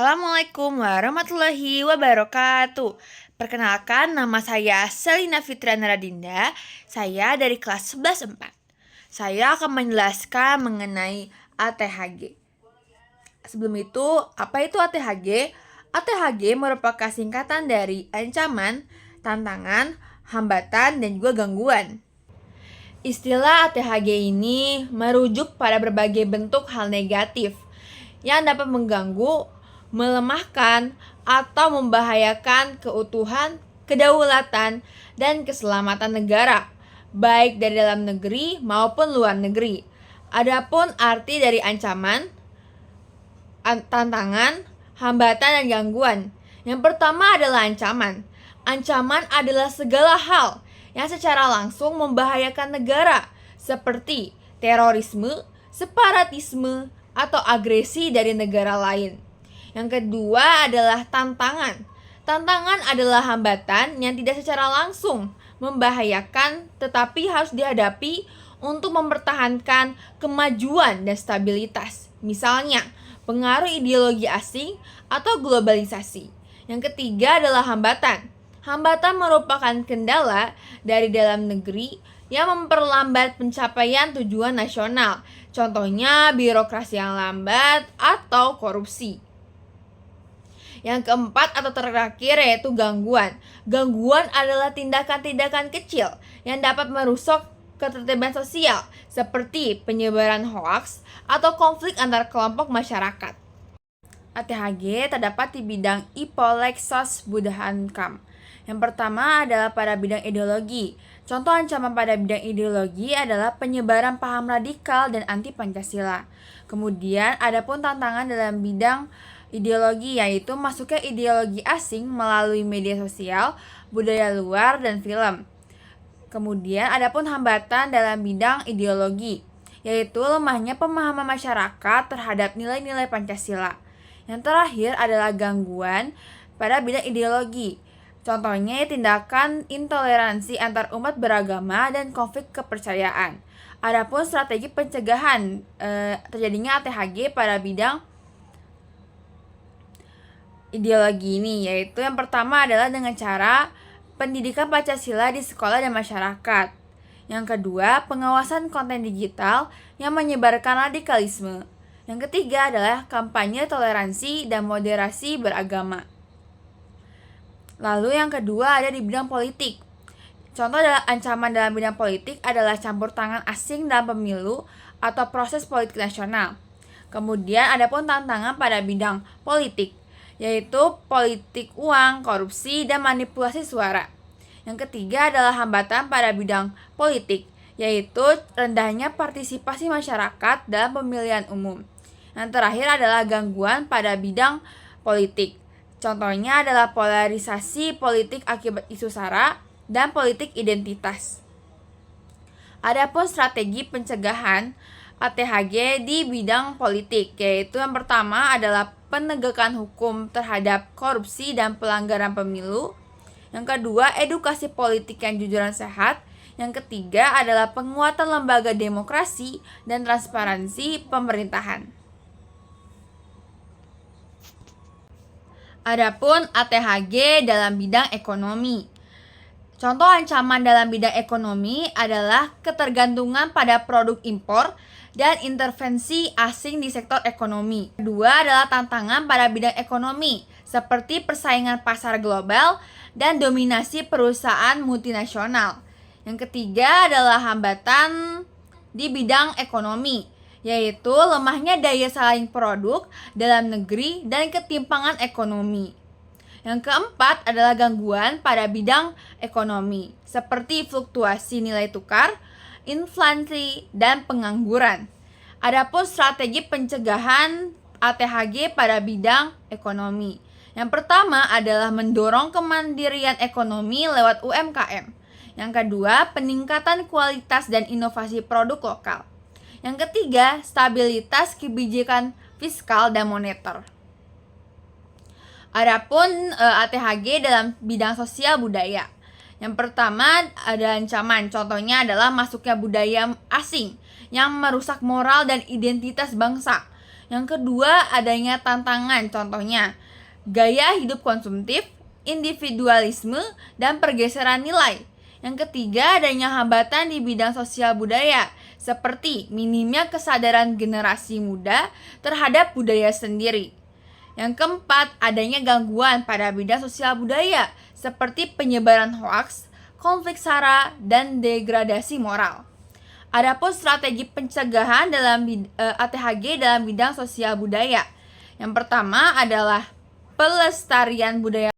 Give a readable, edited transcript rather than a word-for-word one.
Assalamualaikum warahmatullahi wabarakatuh. Perkenalkan, nama saya Selina Fitriana Radinda. Saya dari kelas 11-4. Saya akan menjelaskan mengenai ATHG. Sebelum itu, apa itu ATHG? ATHG merupakan singkatan dari ancaman, tantangan, hambatan, dan juga gangguan. Istilah ATHG ini merujuk pada berbagai bentuk hal negatif yang dapat mengganggu, melemahkan, atau membahayakan keutuhan, kedaulatan, dan keselamatan negara, baik dari dalam negeri maupun luar negeri. Adapun arti dari ancaman, tantangan, hambatan, dan gangguan. Yang pertama adalah ancaman. Ancaman adalah segala hal yang secara langsung membahayakan negara, seperti terorisme, separatisme, atau agresi dari negara lain. Yang kedua adalah tantangan. Tantangan adalah hambatan yang tidak secara langsung membahayakan tetapi harus dihadapi untuk mempertahankan kemajuan dan stabilitas. Misalnya, pengaruh ideologi asing atau globalisasi. Yang ketiga adalah hambatan. Hambatan merupakan kendala dari dalam negeri yang memperlambat pencapaian tujuan nasional. Contohnya birokrasi yang lambat atau korupsi. Yang keempat atau terakhir yaitu gangguan. Gangguan adalah tindakan-tindakan kecil yang dapat merusak ketertiban sosial seperti penyebaran hoaks atau konflik antar kelompok masyarakat. ATHG terdapat di bidang Ipolexos Budahankam. Yang pertama adalah pada bidang ideologi. Contoh ancaman pada bidang ideologi adalah penyebaran paham radikal dan anti-Pancasila. Kemudian ada pun tantangan dalam bidang ideologi, yaitu masuknya ideologi asing melalui media sosial, budaya luar, dan film. Kemudian ada pun hambatan dalam bidang ideologi, yaitu lemahnya pemahaman masyarakat terhadap nilai-nilai Pancasila. Yang terakhir adalah gangguan pada bidang ideologi. Contohnya tindakan intoleransi antar umat beragama dan konflik kepercayaan. Adapun strategi pencegahan terjadinya ATHG pada bidang ideologi ini, yaitu yang pertama adalah dengan cara pendidikan Pancasila di sekolah dan masyarakat. Yang kedua, pengawasan konten digital yang menyebarkan radikalisme. Yang ketiga adalah kampanye toleransi dan moderasi beragama. Lalu yang kedua ada di bidang politik. Contoh adalah ancaman dalam bidang politik adalah campur tangan asing dalam pemilu atau proses politik nasional. Kemudian ada pun tantangan pada bidang politik, yaitu politik uang, korupsi, dan manipulasi suara. Yang ketiga adalah hambatan pada bidang politik, yaitu rendahnya partisipasi masyarakat dalam pemilihan umum. Yang terakhir adalah gangguan pada bidang politik. Contohnya adalah polarisasi politik akibat isu SARA dan politik identitas. Adapun strategi pencegahan ATHG di bidang politik, yaitu yang pertama adalah penegakan hukum terhadap korupsi dan pelanggaran pemilu. Yang kedua, edukasi politik yang jujur dan sehat. Yang ketiga adalah penguatan lembaga demokrasi dan transparansi pemerintahan. Adapun ATHG dalam bidang ekonomi. Contoh ancaman dalam bidang ekonomi adalah ketergantungan pada produk impor dan intervensi asing di sektor ekonomi. Kedua adalah tantangan pada bidang ekonomi, seperti persaingan pasar global dan dominasi perusahaan multinasional. Yang ketiga adalah hambatan di bidang ekonomi, yaitu lemahnya daya saing produk dalam negeri dan ketimpangan ekonomi. Yang keempat adalah gangguan pada bidang ekonomi, seperti fluktuasi nilai tukar, inflasi, dan pengangguran. Adapun strategi pencegahan ATHG pada bidang ekonomi. Yang pertama adalah mendorong kemandirian ekonomi lewat UMKM. Yang kedua, peningkatan kualitas dan inovasi produk lokal. Yang ketiga, stabilitas kebijakan fiskal dan moneter. Adapun ATHG dalam bidang sosial budaya. Yang pertama ada ancaman, contohnya adalah masuknya budaya asing yang merusak moral dan identitas bangsa. Yang kedua, adanya tantangan, contohnya gaya hidup konsumtif, individualisme, dan pergeseran nilai. Yang ketiga, adanya hambatan di bidang sosial budaya, seperti minimnya kesadaran generasi muda terhadap budaya sendiri. Yang keempat, adanya gangguan pada bidang sosial budaya, seperti penyebaran hoaks, konflik SARA, dan degradasi moral. Adapun strategi pencegahan dalam ATHG dalam bidang sosial budaya. Yang pertama adalah pelestarian budaya